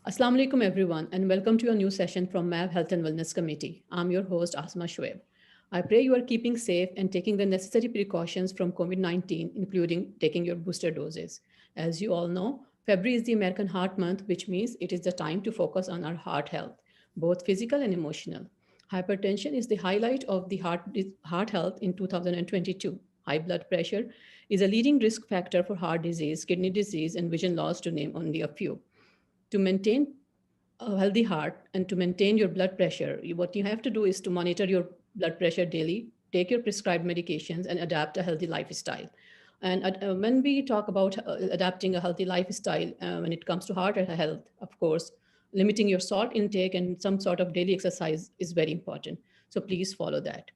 Assalamu alaikum everyone and welcome to a new session from MAV Health and Wellness Committee. I'm your host Asma Shoaib. I pray you are keeping safe and taking the necessary precautions from COVID-19, including taking your booster doses. As you all know, February is the American Heart Month, which means it is the time to focus on our heart health, both physical and emotional. Hypertension is the highlight of the heart health in 2022. High blood pressure is a leading risk factor for heart disease, kidney disease, and vision loss, to name only a few. To maintain a healthy heart and to maintain your blood pressure, what you have to do is to monitor your blood pressure daily, take your prescribed medications, and adapt a healthy lifestyle. And when we talk about adapting a healthy lifestyle, when it comes to heart health, of course, limiting your salt intake and some sort of daily exercise is very important. So please follow that.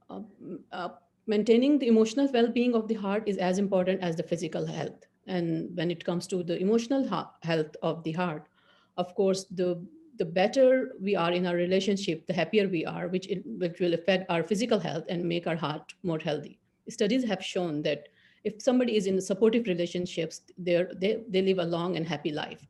Um, uh, Maintaining the emotional well-being of the heart is as important as the physical health. And when it comes to the emotional health of the heart, of course, the better we are in our relationship, the happier we are, which will affect our physical health and make our heart more healthy. Studies have shown that if somebody is in supportive relationships, they live a long and happy life.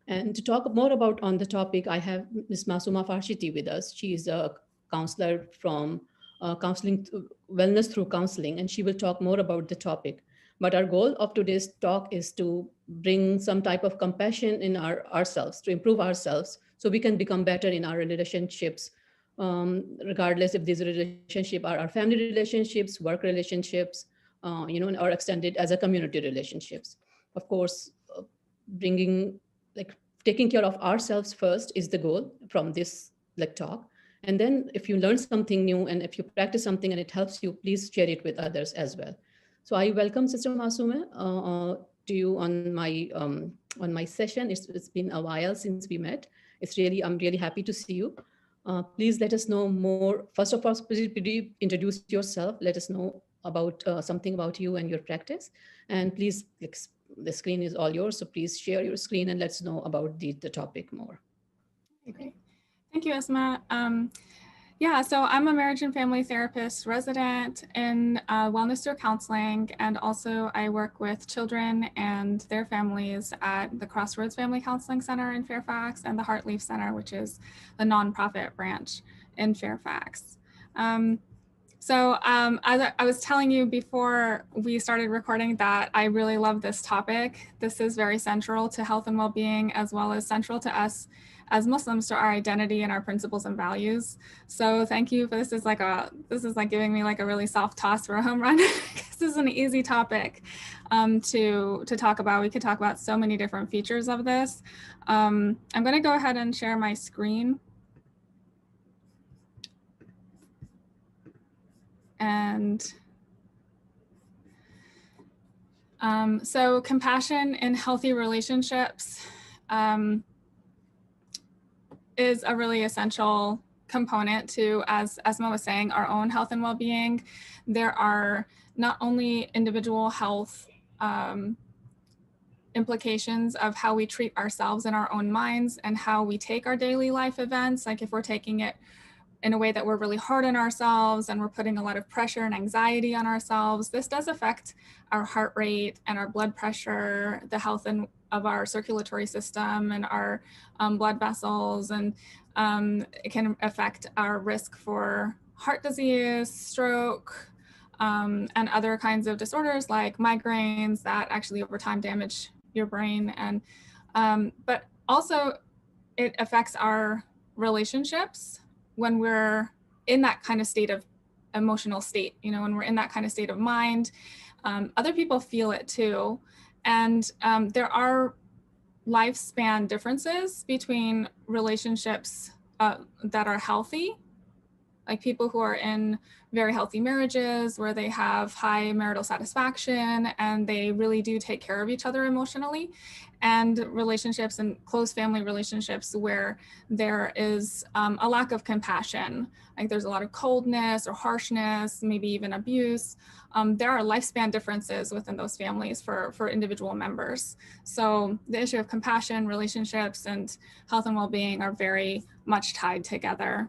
And to talk more about on the topic, I have Ms. Masuma Farshiti with us. She is a counselor from wellness through counseling, and she will talk more about the topic. But our goal of today's talk is to bring some type of compassion in ourselves, to improve ourselves, so we can become better in our relationships, regardless if these relationships are our family relationships, work relationships, or extended as a community relationships. Of course, bringing like taking care of ourselves first is the goal from this talk. And then if you learn something new and if you practice something and it helps you, please share it with others as well. So I welcome Sister Masume to you on my session. It's been a while since we met. I'm really happy to see you. Please let us know more. First of all, please introduce yourself. Let us know about something about you and your practice. And please, the screen is all yours. So please share your screen and let's know about the topic more. Okay. Thank you, Asma. Yeah, so I'm a marriage and family therapist resident in wellness through counseling, and also I work with children and their families at the Crossroads Family Counseling Center in Fairfax and the Heartleaf Center, which is the nonprofit branch in Fairfax. So as I was telling you before we started recording that I really love this topic. This is very central to health and well-being, as well as central to us as Muslims, to our identity and our principles and values. So thank you for this is like giving me like a really soft toss for a home run. This is an easy topic to talk about. We could talk about so many different features of this. I'm going to go ahead and share my screen. And so compassion in healthy relationships is a really essential component to, as Esma was saying, our own health and well-being. There are not only individual health implications of how we treat ourselves in our own minds and how we take our daily life events, like if we're taking it in a way that we're really hard on ourselves and we're putting a lot of pressure and anxiety on ourselves, this does affect our heart rate and our blood pressure, the health of our circulatory system and our blood vessels, and it can affect our risk for heart disease, stroke, and other kinds of disorders like migraines that actually over time damage your brain. And but also it affects our relationships when we're in that kind of state of emotional state, when we're in that kind of state of mind. Other people feel it too. And there are lifespan differences between relationships that are healthy, like people who are in very healthy marriages where they have high marital satisfaction and they really do take care of each other emotionally, and relationships and close family relationships where there is a lack of compassion, like there's a lot of coldness or harshness, maybe even abuse. There are lifespan differences within those families for individual members. So the issue of compassion, relationships, and health and well-being are very much tied together.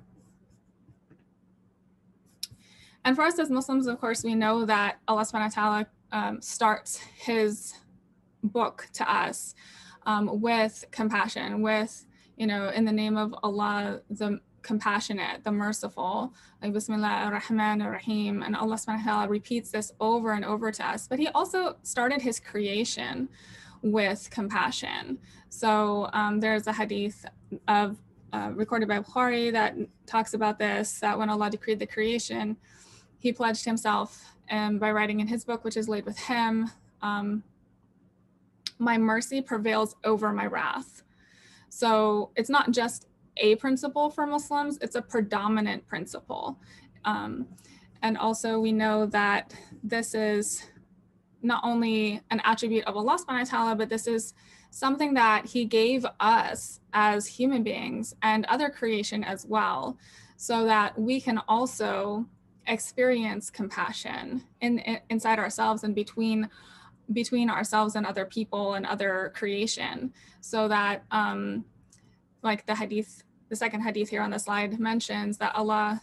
And for us as Muslims, of course, we know that Allah subhanahu wa ta'ala starts his book to us with compassion, with, in the name of Allah, the compassionate, the merciful, like Bismillah ar-Rahman ar-Rahim. And Allah subhanahu wa ta'ala repeats this over and over to us. But he also started his creation with compassion. So there's a hadith of recorded by Bukhari that talks about this, that when Allah decreed the creation, he pledged himself by writing in his book, which is laid with him, my mercy prevails over my wrath. So it's not just a principle for Muslims, it's a predominant principle. And also we know that this is not only an attribute of Allah subhanahu wa ta'ala, but this is something that he gave us as human beings and other creation as well, so that we can also experience compassion inside ourselves and between ourselves and other people and other creation. So that like the second hadith here on the slide mentions that Allah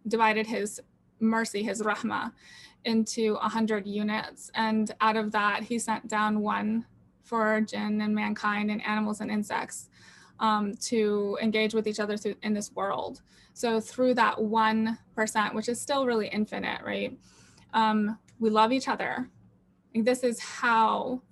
divided his mercy, his rahmah, into 100 units. And out of that, he sent down one for jinn and mankind and animals and insects to engage with each other in this world. So through that 1%, which is still really infinite, right? We love each other. This is how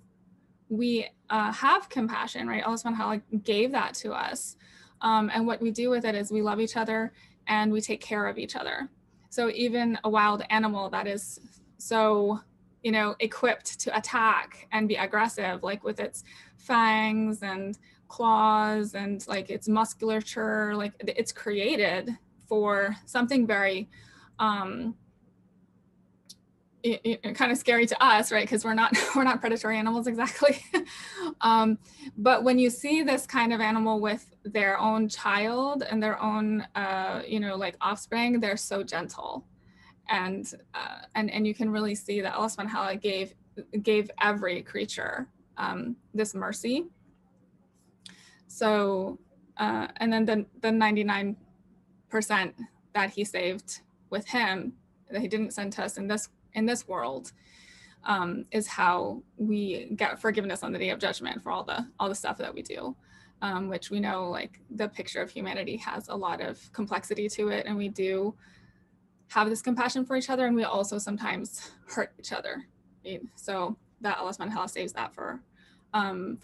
we have compassion, right? Allah subhanahu wa ta'ala gave that to us. And what we do with it is we love each other and we take care of each other. So even a wild animal that is so, equipped to attack and be aggressive, like with its fangs and claws and like its musculature, like it's created for something very, kind of scary to us, right? Because we're not predatory animals exactly. But when you see this kind of animal with their own child and their own, like offspring, they're so gentle, and you can really see that Allah subhanahu wa ta'ala gave every creature this mercy. So, and then the 99% that he saved with him, that he didn't send to us in this world, is how we get forgiveness on the day of judgment for all the stuff that we do, which we know, like, the picture of humanity has a lot of complexity to it, and we do have this compassion for each other, and we also sometimes hurt each other, right? So that Allah subhanahu wa ta'ala saves that for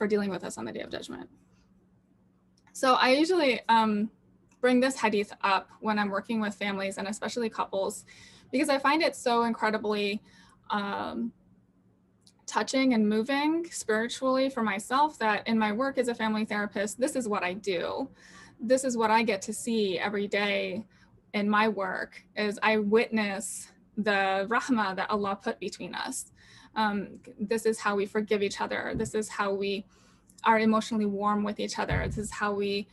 dealing with us on the day of judgment. So I usually bring this hadith up when I'm working with families and especially couples, because I find it so incredibly touching and moving spiritually for myself, that in my work as a family therapist, this is what I do. This is what I get to see every day in my work, is I witness the rahmah that Allah put between us. This is how we forgive each other. This is how we are emotionally warm with each other. This is how we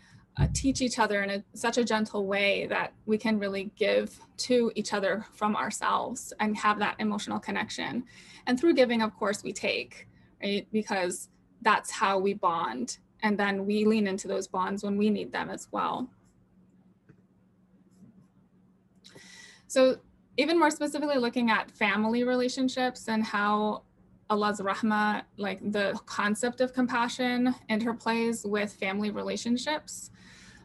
teach each other in such a gentle way that we can really give to each other from ourselves and have that emotional connection. And through giving, of course, we take, right? Because that's how we bond. And then we lean into those bonds when we need them as well. So even more specifically, looking at family relationships and how Allah's rahmah, like the concept of compassion, interplays with family relationships.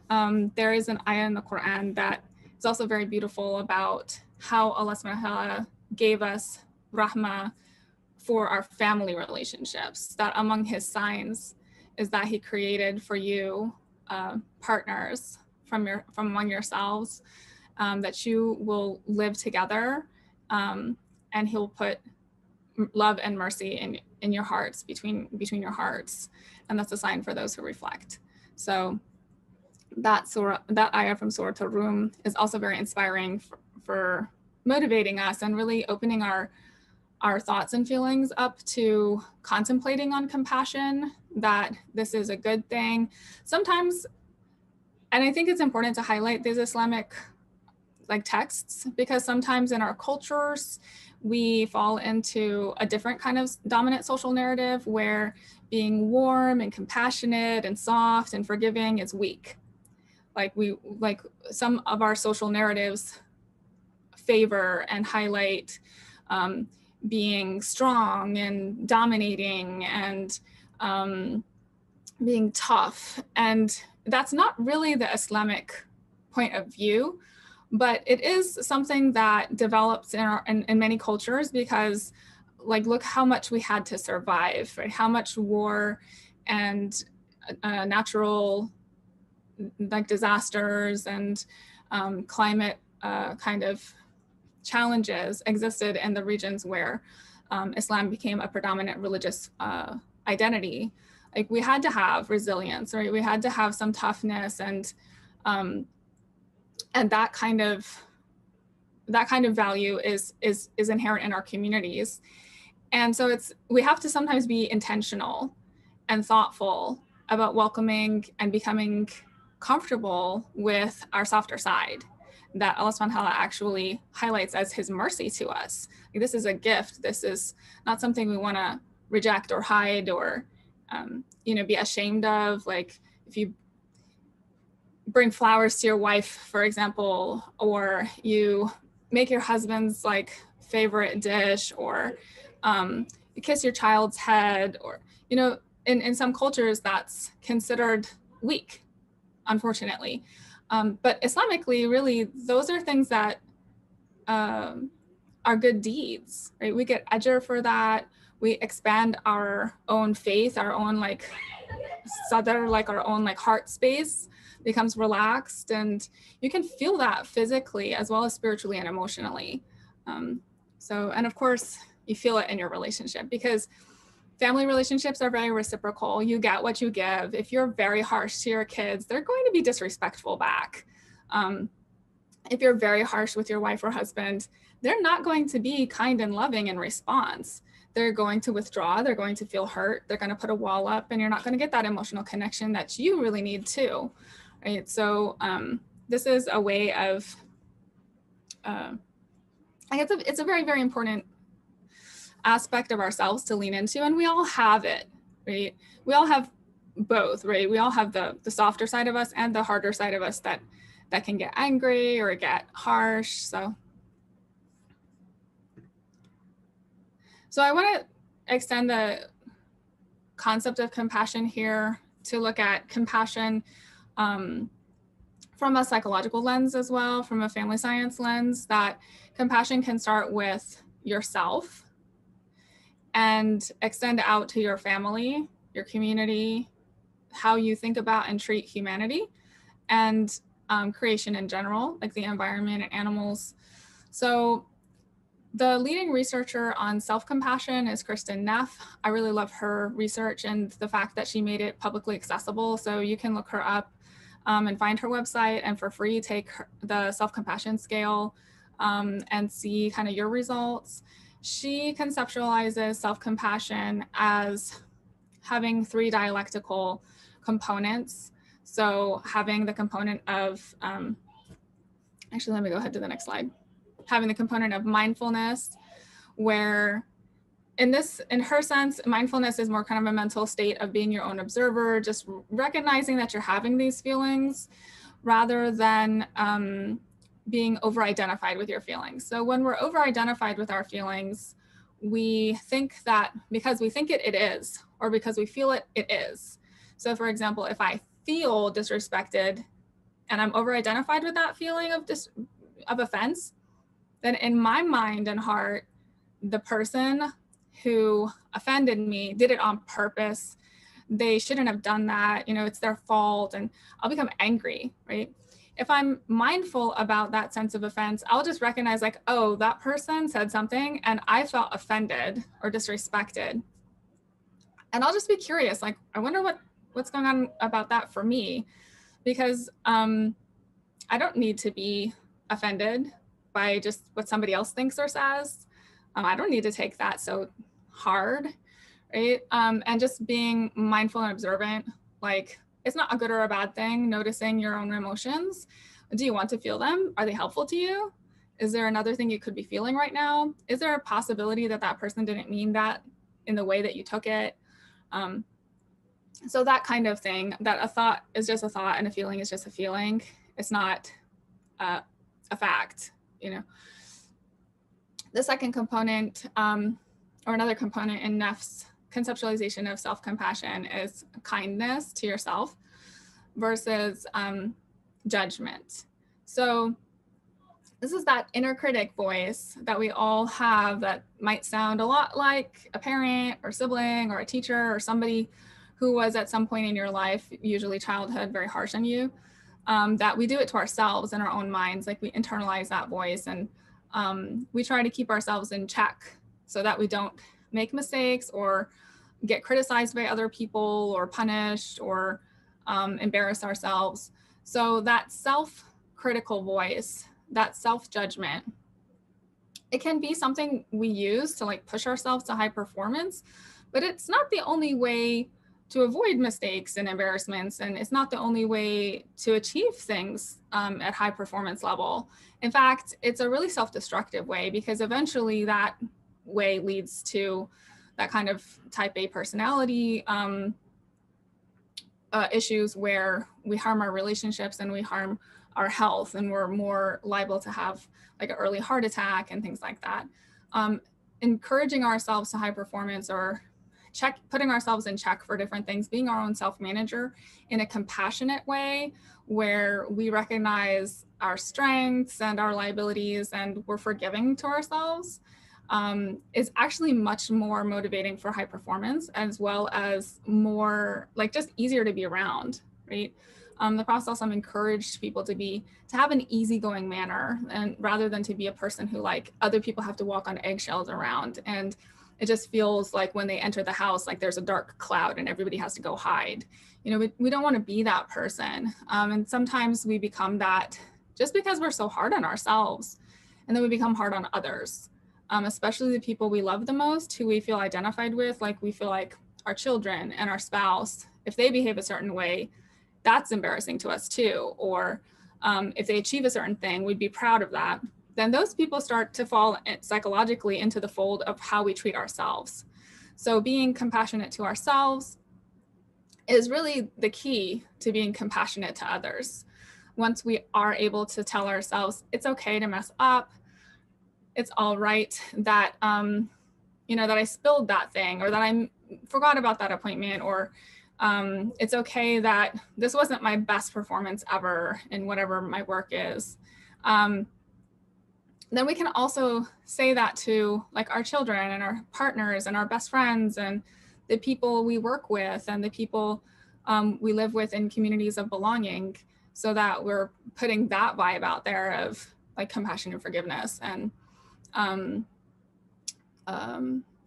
There is an ayah in the Quran that is also very beautiful about how Allah subhanahu wa ta'ala gave us rahmah for our family relationships, that among his signs is that he created for you partners from among yourselves, that you will live together, and he'll put love and mercy in your hearts, between your hearts, and that's a sign for those who reflect. So that ayah from Surah Ar-Rum is also very inspiring for motivating us and really opening our thoughts and feelings up to contemplating on compassion, that this is a good thing. Sometimes, and I think it's important to highlight these Islamic texts, because sometimes in our cultures, we fall into a different kind of dominant social narrative where being warm and compassionate and soft and forgiving is weak. Like some of our social narratives favor and highlight being strong and dominating and being tough. And that's not really the Islamic point of view, but it is something that develops in many cultures, because like, look how much we had to survive, right? How much war and natural like disasters and climate kind of challenges existed in the regions where Islam became a predominant religious identity. Like, we had to have resilience, right? We had to have some toughness, and that kind of value is inherent in our communities. And so we have to sometimes be intentional and thoughtful about welcoming and becoming comfortable with our softer side that Allah subhanahu wa ta'ala actually highlights as his mercy to us. Like, this is a gift. This is not something we want to reject or hide or be ashamed of. Like, if you bring flowers to your wife, for example, or you make your husband's like favorite dish, or you kiss your child's head, or in some cultures that's considered weak, unfortunately. But Islamically, really, those are things that are good deeds, right? We get ajr for that. We expand our own faith, our own like sadr, like our own like heart space becomes relaxed, and you can feel that physically as well as spiritually and emotionally. And of course, you feel it in your relationship, because family relationships are very reciprocal. You get what you give. If you're very harsh to your kids, they're going to be disrespectful back. If you're very harsh with your wife or husband, they're not going to be kind and loving in response. They're going to withdraw. They're going to feel hurt. They're going to put a wall up, and you're not going to get that emotional connection that you really need too, right? So this is a way of, I guess it's a very, very important aspect of ourselves to lean into, and we all have it, right? We all have both, right? We all have the softer side of us and the harder side of us that can get angry or get harsh. So I want to extend the concept of compassion here to look at compassion from a psychological lens as well, from a family science lens, that compassion can start with yourself and extend out to your family, your community, how you think about and treat humanity, and creation in general, like the environment and animals. So the leading researcher on self-compassion is Kristen Neff. I really love her research and the fact that she made it publicly accessible. So you can look her up and find her website, and for free take the self-compassion scale and see kind of your results. She conceptualizes self-compassion as having 3 dialectical components. So having the component of, actually, let me go ahead to the next slide. Having the component of mindfulness, where in her sense, mindfulness is more kind of a mental state of being your own observer, just recognizing that you're having these feelings rather than being over-identified with your feelings. So when we're over-identified with our feelings, we think that because we think it is, or because we feel it is. So for example, if I feel disrespected and I'm over-identified with that feeling of offense, then in my mind and heart, the person who offended me did it on purpose. They shouldn't have done that. It's their fault, and I'll become angry, right? If I'm mindful about that sense of offense, I'll just recognize like, oh, that person said something and I felt offended or disrespected. And I'll just be curious, like, I wonder what's going on about that for me, because I don't need to be offended by just what somebody else thinks or says. I don't need to take that so hard, right? And just being mindful and observant, like, it's not a good or a bad thing, noticing your own emotions. Do you want to feel them? Are they helpful to you? Is there another thing you could be feeling right now? Is there a possibility that that person didn't mean that in the way that you took it? So that kind of thing, that a thought is just a thought and a feeling is just a feeling. It's not a fact, The second component, or another component in Neff's conceptualization of self-compassion is kindness to yourself versus judgment. So this is that inner critic voice that we all have that might sound a lot like a parent or sibling or a teacher or somebody who was at some point in your life, usually childhood, very harsh on you, that we do it to ourselves in our own minds. Like we internalize that voice, and we try to keep ourselves in check so that we don't make mistakes or get criticized by other people or punished or embarrass ourselves. So that self-critical voice, that self-judgment, it can be something we use to like push ourselves to high performance, but it's not the only way to avoid mistakes and embarrassments, and it's not the only way to achieve things at high performance level. In fact, it's a really self-destructive way, because eventually that way leads to that kind of type A personality issues where we harm our relationships and we harm our health, and we're more liable to have like an early heart attack and things like that. Encouraging ourselves to high performance, or putting ourselves in check for different things, being our own self-manager in a compassionate way where we recognize our strengths and our liabilities and we're forgiving to ourselves, is actually much more motivating for high performance, as well as more like just easier to be around, right? The process encouraged people to have an easygoing manner, and rather than to be a person who like other people have to walk on eggshells around, and it just feels like when they enter the house, like there's a dark cloud and everybody has to go hide. You know, we don't want to be that person. And sometimes we become that just because we're so hard on ourselves, and then we become hard on others, especially the people we love the most, who we feel identified with. Like we feel like our children and our spouse, if they behave a certain way, that's embarrassing to us too. Or if they achieve a certain thing, we'd be proud of that. Then those people start to fall psychologically into the fold of how we treat ourselves. So being compassionate to ourselves is really the key to being compassionate to others. Once we are able to tell ourselves, it's okay to mess up, it's all right that, you know, that I spilled that thing, or that I forgot about that appointment, or it's okay that this wasn't my best performance ever in whatever my work is. Then we can also say that to like our children and our partners and our best friends and the people we work with and the people we live with in communities of belonging, so that we're putting that vibe out there of like compassion and forgiveness, and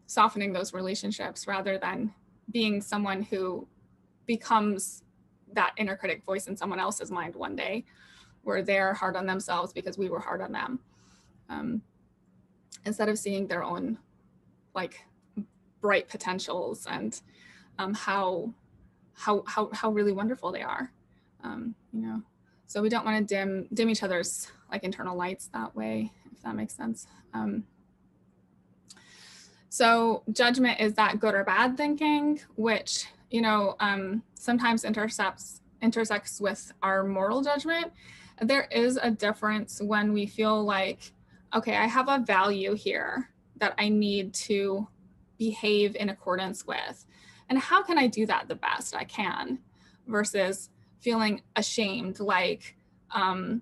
softening those relationships, rather than being someone who becomes that inner critic voice in someone else's mind one day, where they're hard on themselves because we were hard on them. Instead of seeing their own like bright potentials and how really wonderful they are, you know. So we don't want to dim each other's like internal lights that way, if that makes sense. So judgment is that good or bad thinking, which, you know, sometimes intersects with our moral judgment. There is a difference when we feel like, okay, I have a value here that I need to behave in accordance with, and how can I do that the best I can, versus feeling ashamed, like I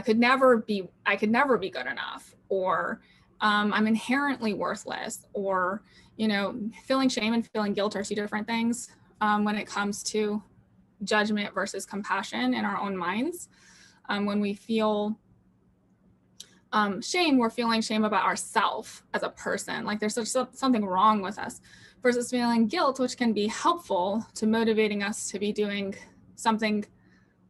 could never be good enough, or I'm inherently worthless, or, you know, feeling shame and feeling guilt are two different things when it comes to judgment versus compassion in our own minds. When we feel shame, we're feeling shame about ourselves as a person, like there's something wrong with us, versus feeling guilt, which can be helpful to motivating us to be doing something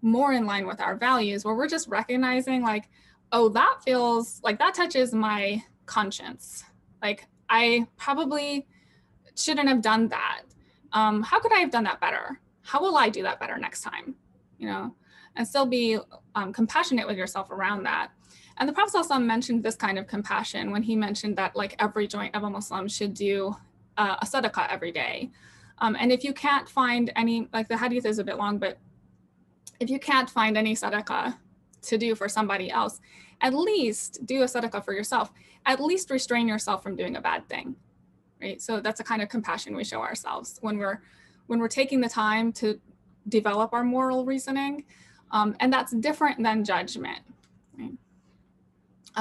more in line with our values, where we're just recognizing like, oh, that feels like that touches my conscience. Like I probably shouldn't have done that. How could I have done that better? How will I do that better next time? You know, and still be compassionate with yourself around that. And the Prophet ﷺ mentioned this kind of compassion when he mentioned that like every joint of a Muslim should do a sadaqah every day. And if you can't find any, like the hadith is a bit long, but if you can't find any sadaqah to do for somebody else, at least do a sadaqah for yourself. At least restrain yourself from doing a bad thing. right? So that's a kind of compassion we show ourselves when we're taking the time to develop our moral reasoning. And that's different than judgment, right?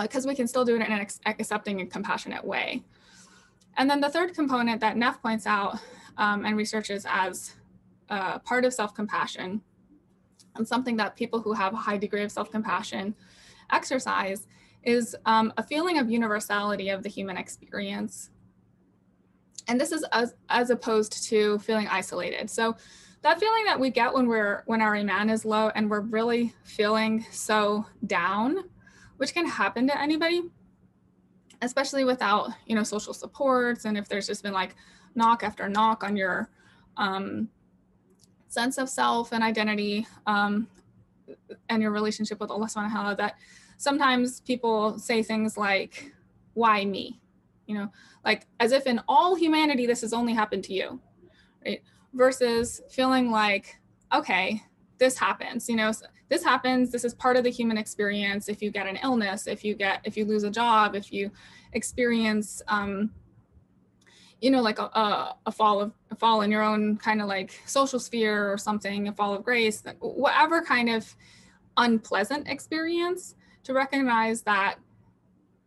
Because we can still do it in an accepting and compassionate way. And then the third component that Neff points out and researches as part of self-compassion, and something that people who have a high degree of self-compassion exercise, is a feeling of universality of the human experience. And this is as opposed to feeling isolated. So that feeling that we get when our iman is low and we're really feeling so down, which can happen to anybody, especially without, social supports. And if there's just been like knock after knock on your sense of self and identity and your relationship with Allah subhanahu wa ta'ala, that sometimes people say things like, why me? Like as if in all humanity, this has only happened to you, right? Versus feeling like, okay, this happens, this happens. This is part of the human experience. If you get an illness, if you lose a job, if you experience, like a fall in your own kind of like social sphere or something, a fall of grace, whatever kind of unpleasant experience, to recognize that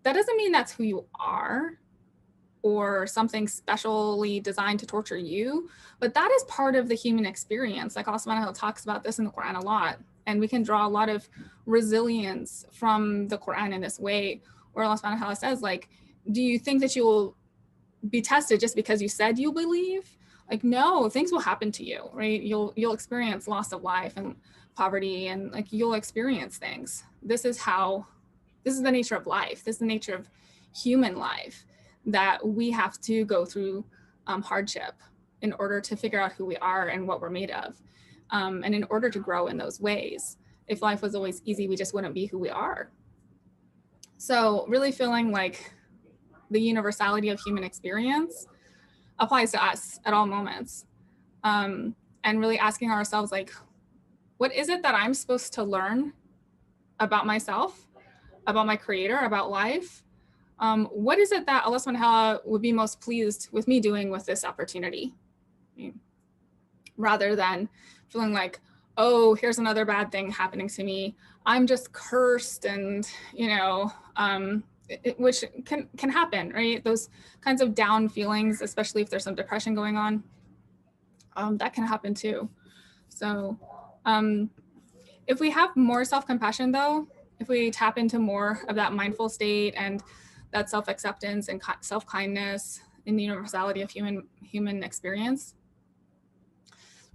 doesn't mean that's who you are or something specially designed to torture you, but that is part of the human experience. Like Allah subhanahu wa ta'ala talks about this in the Quran a lot, and we can draw a lot of resilience from the Quran in this way, where Allah subhanahu wa ta'ala says, like, do you think that you will be tested just because you said you believe? Like, no, things will happen to you, right? You'll experience loss of life and poverty, and like you'll experience things. This is the nature of life. This is the nature of human life, that we have to go through hardship in order to figure out who we are and what we're made of. And in order to grow in those ways. If life was always easy, we just wouldn't be who we are. So really feeling like the universality of human experience applies to us at all moments. And really asking ourselves, like, what is it that I'm supposed to learn about myself, about my creator, about life? What is it that Allah subhanahu wa ta'ala would be most pleased with me doing with this opportunity? Rather than feeling like, oh, here's another bad thing happening to me. I'm just cursed, and, which can happen, right? Those kinds of down feelings, especially if there's some depression going on, that can happen too. So if we have more self-compassion though, if we tap into more of that mindful state and that self-acceptance and self-kindness in the universality of human experience,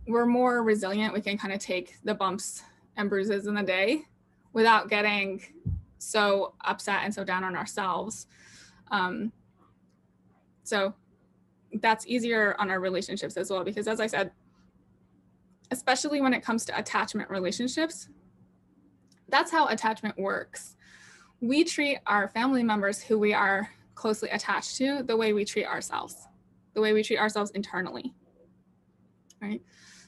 we're more resilient. We can kind of take the bumps and bruises in the day without getting so upset and so down on ourselves. So that's easier on our relationships as well, because as I said, especially when it comes to attachment relationships, that's how attachment works. We treat our family members who we are closely attached to the way we treat ourselves, the way we treat ourselves internally, right?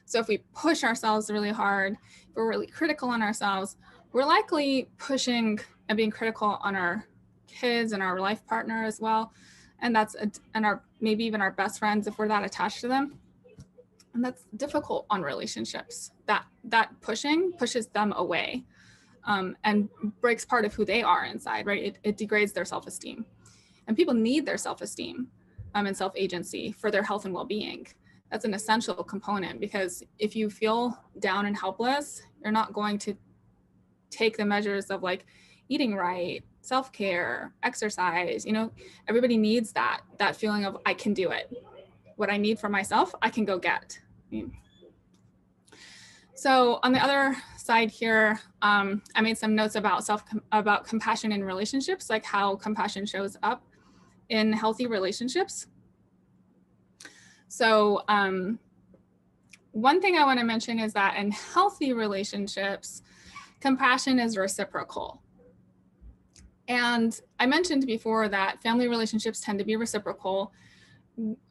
So if we push ourselves really hard, if we're really critical on ourselves, we're likely pushing and being critical on our kids and our life partner as well. And maybe even our best friends if we're that attached to them. And that's difficult on relationships. That pushing pushes them away. And breaks part of who they are inside, right? It degrades their self-esteem. And people need their self-esteem and self-agency for their health and well-being. That's an essential component, because if you feel down and helpless, you're not going to take the measures of like eating right, self-care, exercise. Everybody needs that feeling of I can do it. What I need for myself, I can go get. So on the other side here, I made some notes about compassion in relationships, like how compassion shows up in healthy relationships. So one thing I want to mention is that in healthy relationships, compassion is reciprocal. And I mentioned before that family relationships tend to be reciprocal.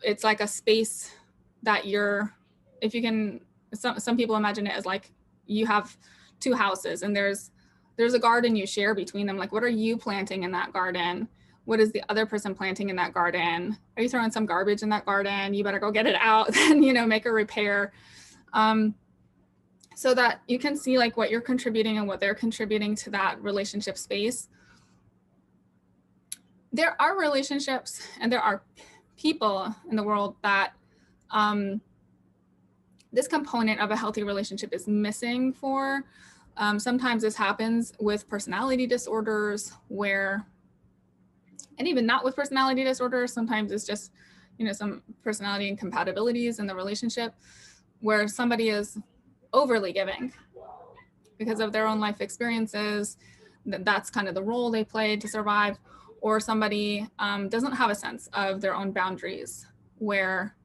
It's like a space that some people imagine it as like you have two houses and there's a garden you share between them. Like, what are you planting in that garden? what is the other person planting in that garden? Are you throwing some garbage in that garden? You better go get it out and, make a repair. So that you can see like what you're contributing and what they're contributing to that relationship space. There are relationships and there are people in the world that this component of a healthy relationship is missing for. Sometimes this happens with personality disorders and even not with personality disorders, sometimes it's just, some personality incompatibilities in the relationship where somebody is overly giving because of their own life experiences. That's kind of the role they played to survive. Or somebody doesn't have a sense of their own boundaries where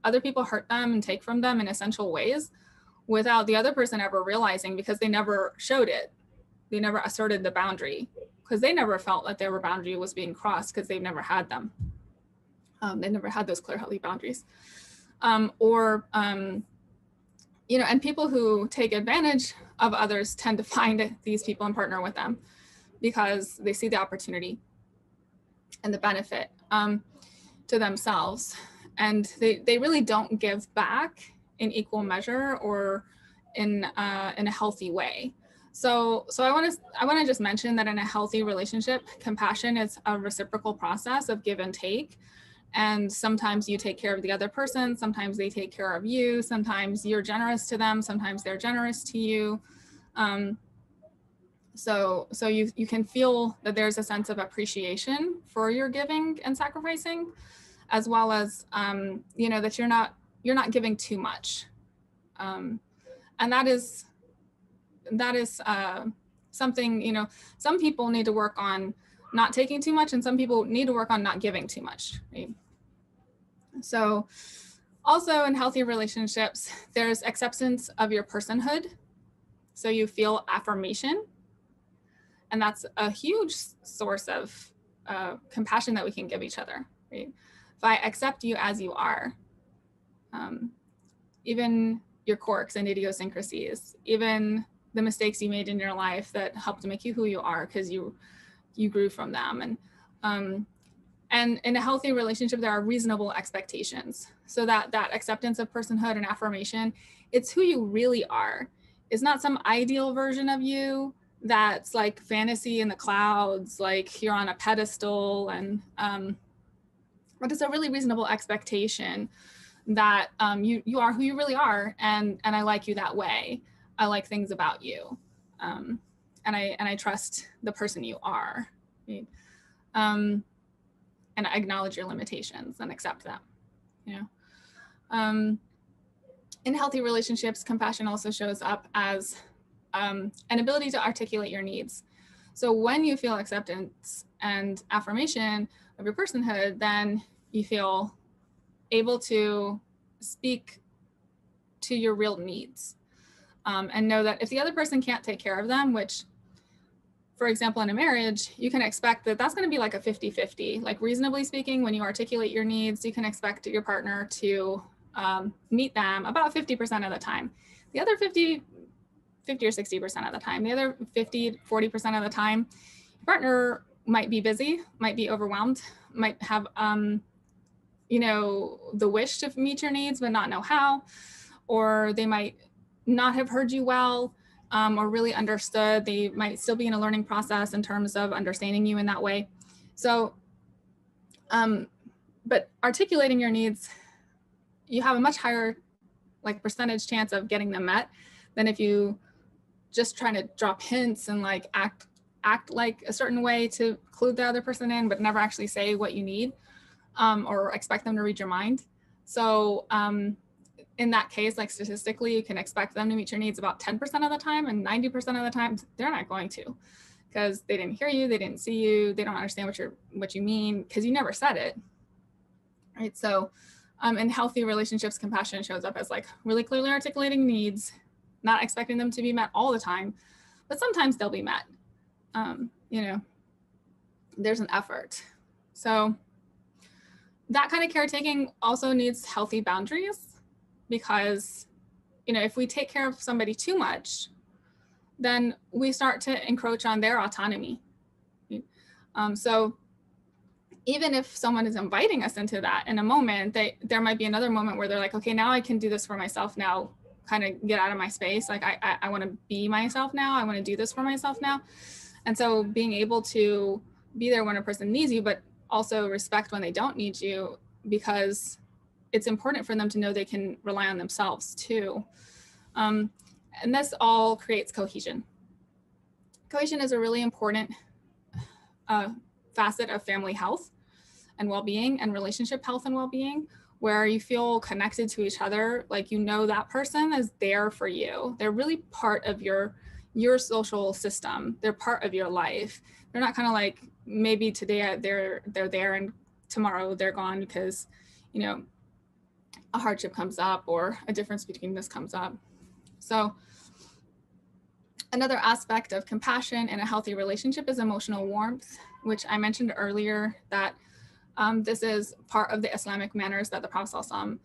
other people hurt them and take from them in essential ways without the other person ever realizing, because they never showed it. They never asserted the boundary because they never felt that their boundary was being crossed because they've never had them. They never had those clear, healthy boundaries. And people who take advantage of others tend to find these people and partner with them because they see the opportunity and the benefit to themselves. And they really don't give back in equal measure or in a healthy way. So I want to just mention that in a healthy relationship, compassion is a reciprocal process of give and take. And sometimes you take care of the other person, sometimes they take care of you, sometimes you're generous to them, sometimes they're generous to you. So you can feel that there's a sense of appreciation for your giving and sacrificing, as well as that you're not giving too much, and that is something, some people need to work on not taking too much, and some people need to work on not giving too much, right? So also in healthy relationships, there's acceptance of your personhood. So you feel affirmation. And that's a huge source of compassion that we can give each other, right? If I accept you as you are, even your quirks and idiosyncrasies, even the mistakes you made in your life that helped make you who you are because you grew from them. And in a healthy relationship, there are reasonable expectations. So that acceptance of personhood and affirmation, it's who you really are. It's not some ideal version of you that's like fantasy in the clouds, like you're on a pedestal, but it's a really reasonable expectation that you are who you really are, and I like you that way. I like things about you, and I trust the person you are, right? And I acknowledge your limitations and accept them. In healthy relationships, compassion also shows up as an ability to articulate your needs. So when you feel acceptance and affirmation of your personhood, then you feel able to speak to your real needs, and know that if the other person can't take care of them, which, for example, in a marriage, you can expect that that's going to be like a 50-50. Like reasonably speaking, when you articulate your needs, you can expect your partner to meet them about 50% of the time. The other 50 or 60% of the time, the other 40% of the time, your partner might be busy, might be overwhelmed, might have, the wish to meet your needs, but not know how, or they might not have heard you well, or really understood. They might still be in a learning process in terms of understanding you in that way. So, but articulating your needs, you have a much higher percentage chance of getting them met than if you just trying to drop hints and act like a certain way to clue the other person in, but never actually say what you need, or expect them to read your mind. So in that case, statistically, you can expect them to meet your needs about 10% of the time, and 90% of the time, they're not going to, because they didn't hear you, they didn't see you, they don't understand what you mean, because you never said it, right? So in healthy relationships, compassion shows up as really clearly articulating needs, not expecting them to be met all the time, but sometimes they'll be met. There's an effort. So that kind of caretaking also needs healthy boundaries, because, if we take care of somebody too much, then we start to encroach on their autonomy. So even if someone is inviting us into that in a moment, there might be another moment where they're like, okay, now I can do this for myself now, kind of get out of my space. Like I want to be myself now. I want to do this for myself now. And so being able to be there when a person needs you, but also respect when they don't need you, because it's important for them to know they can rely on themselves too. And this all creates cohesion. Cohesion is a really important facet of family health and well-being and relationship health and well-being, where you feel connected to each other, like you know that person is there for you. They're really part of your social system. They're part of your life. They're not kind of like, maybe today they're there and tomorrow they're gone because, you know, a hardship comes up or a difference between this comes up. So another aspect of compassion in a healthy relationship is emotional warmth, which I mentioned earlier, that this is part of the Islamic manners that the Prophet ﷺ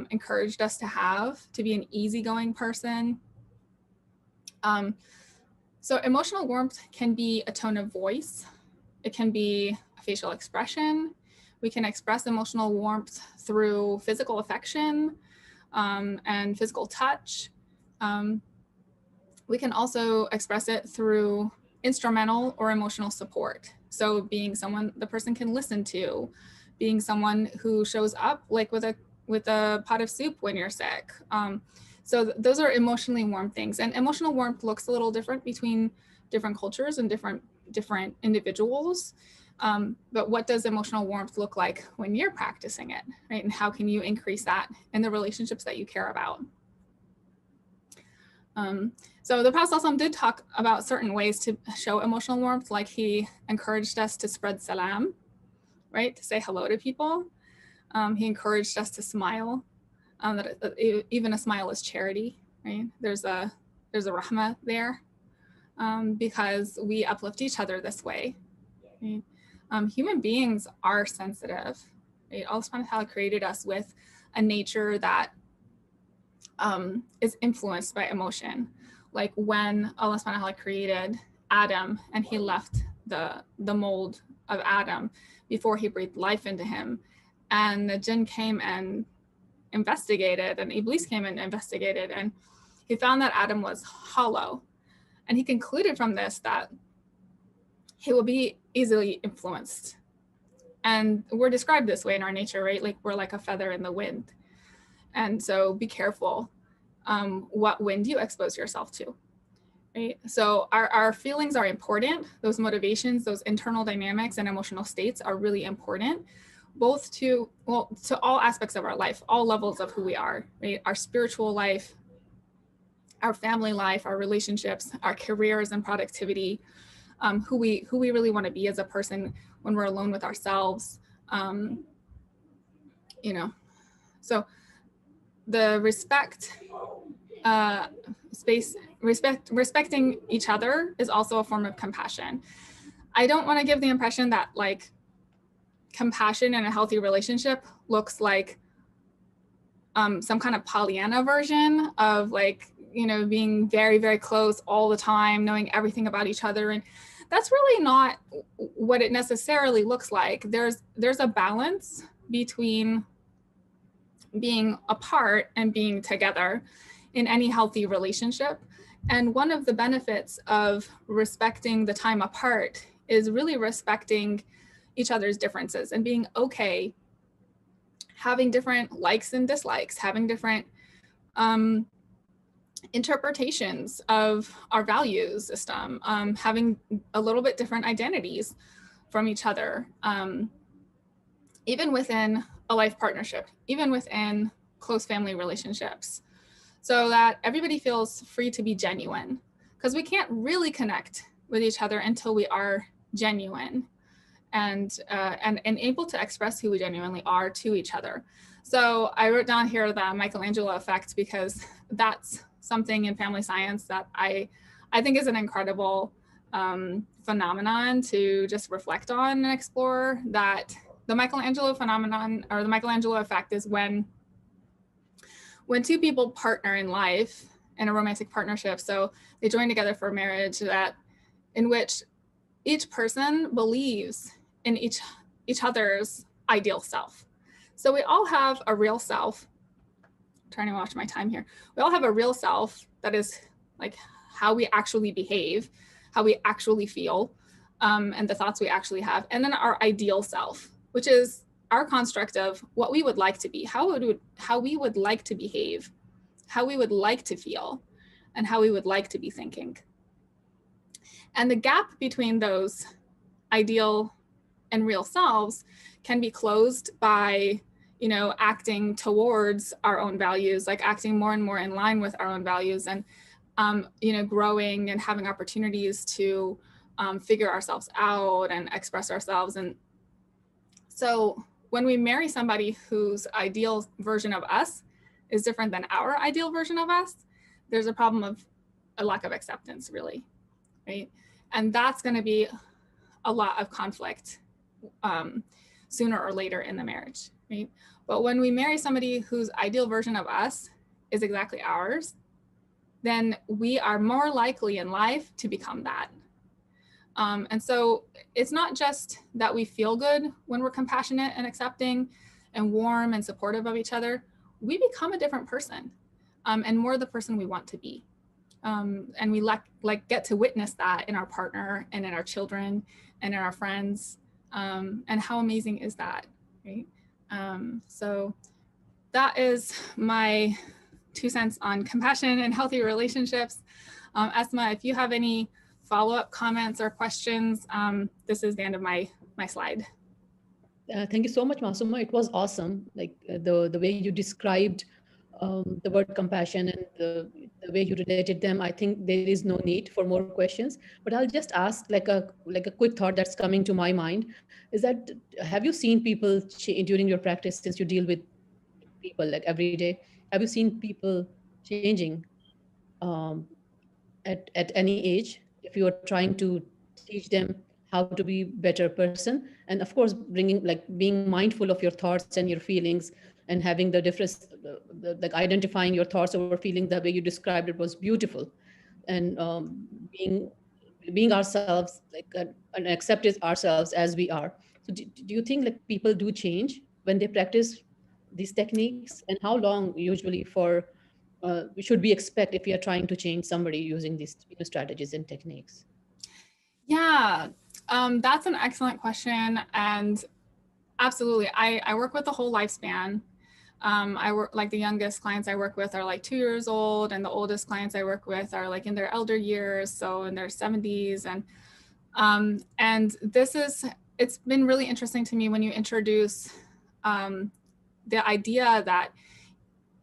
encouraged us to have, to be an easygoing person. So emotional warmth can be a tone of voice. It can be a facial expression. We can express emotional warmth through physical affection and physical touch. We can also express it through instrumental or emotional support. So being someone the person can listen to, being someone who shows up like with a pot of soup when you're sick. So those are emotionally warm things. And emotional warmth looks a little different between different cultures and different individuals. But what does emotional warmth look like when you're practicing it, right? And how can you increase that in the relationships that you care about? So the Prophet ﷺ did talk about certain ways to show emotional warmth, like he encouraged us to spread salam, right? To say hello to people. He encouraged us to smile, that even a smile is charity, right? There's a rahmah there, because we uplift each other this way. Right? Human beings are sensitive. Right? Allah subhanahu wa ta'ala created us with a nature that is influenced by emotion. Like when Allah subhanahu wa ta'ala created Adam and he left the mold of Adam before he breathed life into him, and the jinn came and investigated, and Iblis came and investigated, and he found that Adam was hollow, and he concluded from this that he will be easily influenced. And we're described this way in our nature, right? Like we're like a feather in the wind. And so be careful what wind you expose yourself to, right? So our feelings are important. Those motivations, those internal dynamics and emotional states are really important, both to all aspects of our life, all levels of who we are, right? Our spiritual life, our family life, our relationships, our careers and productivity, who we really want to be as a person when we're alone with ourselves, you know. So the respecting each other is also a form of compassion. I don't want to give the impression that like compassion in a healthy relationship looks like some kind of Pollyanna version of like, you know, being very, very close all the time, knowing everything about each other. And that's really not what it necessarily looks like. There's a balance between being apart and being together in any healthy relationship. And one of the benefits of respecting the time apart is really respecting each other's differences and being okay having different likes and dislikes, having different interpretations of our values system, having a little bit different identities from each other, even within a life partnership, even within close family relationships, so that everybody feels free to be genuine, because we can't really connect with each other until we are genuine and able to express who we genuinely are to each other. So I wrote down here the Michelangelo effect, because that's something in family science that I think is an incredible phenomenon to just reflect on and explore. That the Michelangelo phenomenon, or the Michelangelo effect, is when two people partner in life in a romantic partnership. So they join together for marriage, that in which each person believes in each other's ideal self. So we all have a real self. I'm trying to watch my time here. We all have a real self that is like how we actually behave, how we actually feel, and the thoughts we actually have. And then our ideal self, which is our construct of what we would like to be, how we would like to behave, how we would like to feel, and how we would like to be thinking. And the gap between those ideal and real selves can be closed by, acting towards our own values, like acting more and more in line with our own values, and growing and having opportunities to figure ourselves out and express ourselves. And so when we marry somebody whose ideal version of us is different than our ideal version of us, there's a problem of a lack of acceptance, really, right? And that's going to be a lot of conflict sooner or later in the marriage, right? But when we marry somebody whose ideal version of us is exactly ours, then we are more likely in life to become that. And so it's not just that we feel good when we're compassionate and accepting and warm and supportive of each other. We become a different person, and more the person we want to be. And we get to witness that in our partner and in our children and in our friends. And how amazing is that, right? So that is my 2 cents on compassion and healthy relationships. Esma, if you have any follow-up comments or questions, this is the end of my slide. Thank you so much, Masuma. It was awesome. Like the way you described the word compassion and the way you related them. I think there is no need for more questions, but I'll just ask like a quick thought that's coming to my mind is that have you seen people during your practice, since you deal with people like every day, have you seen people changing at any age if you are trying to teach them how to be better person, and of course being mindful of your thoughts and your feelings and having the difference, like identifying your thoughts over feelings the way you described it was beautiful, and being ourselves, like and accept ourselves as we are. So do you think like people do change when they practice these techniques, and how long usually for should we expect if we are trying to change somebody using these strategies and techniques? Yeah, that's an excellent question. And absolutely, I work with the whole lifespan. I work, like, the youngest clients I work with are like 2 years old, and the oldest clients I work with are like in their elder years, so in their 70s. And it's been really interesting to me when you introduce the idea that,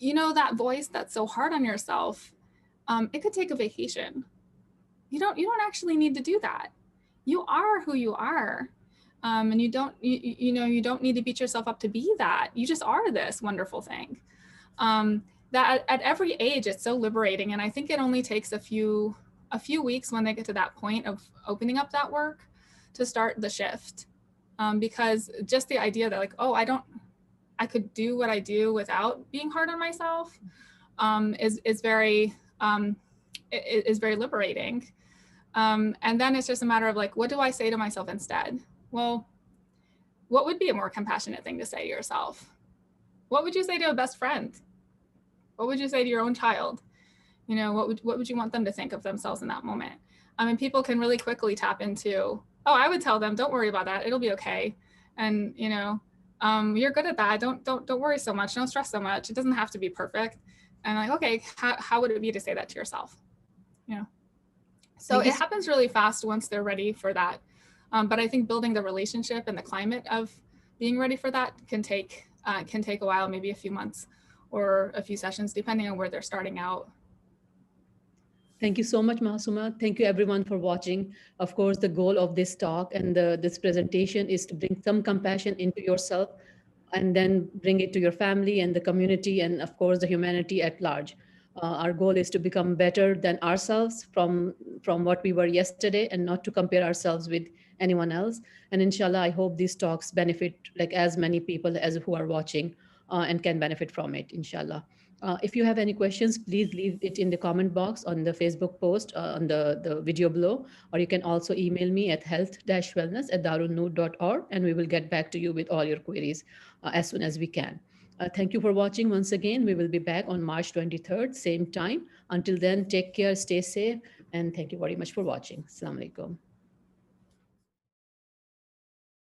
that voice that's so hard on yourself, it could take a vacation. You don't actually need to do that. You are who you are. And you don't need to beat yourself up to be that. You just are this wonderful thing. That at every age, it's so liberating. And I think it only takes a few weeks when they get to that point of opening up that work to start the shift. Because just the idea that, like, oh, I could do what I do without being hard on myself, is very liberating. And then it's just a matter of, like, what do I say to myself instead? Well, what would be a more compassionate thing to say to yourself? What would you say to a best friend? What would you say to your own child? What would you want them to think of themselves in that moment? I mean, people can really quickly tap into, oh, I would tell them, don't worry about that. It'll be okay. And, you're good at that. Don't worry so much. Don't stress so much. It doesn't have to be perfect. And, like, okay, how would it be to say that to yourself? So it happens really fast once they're ready for that. But I think building the relationship and the climate of being ready for that can take a while, maybe a few months or a few sessions, depending on where they're starting out. Thank you so much, Masuma. Thank you everyone for watching. Of course, the goal of this talk and this presentation is to bring some compassion into yourself and then bring it to your family and the community and, of course, the humanity at large. Our goal is to become better than ourselves from what we were yesterday, and not to compare ourselves with anyone else. And inshallah, I hope these talks benefit like as many people as who are watching and can benefit from it, inshallah. If you have any questions, please leave it in the comment box on the Facebook post on the video below, or you can also email me at health-wellness@darulnoor.org, and we will get back to you with all your queries as soon as we can. Thank you for watching once again. We will be back on March 23rd, same time. Until then, take care, stay safe, and thank you very much for watching. Assalamu alaikum.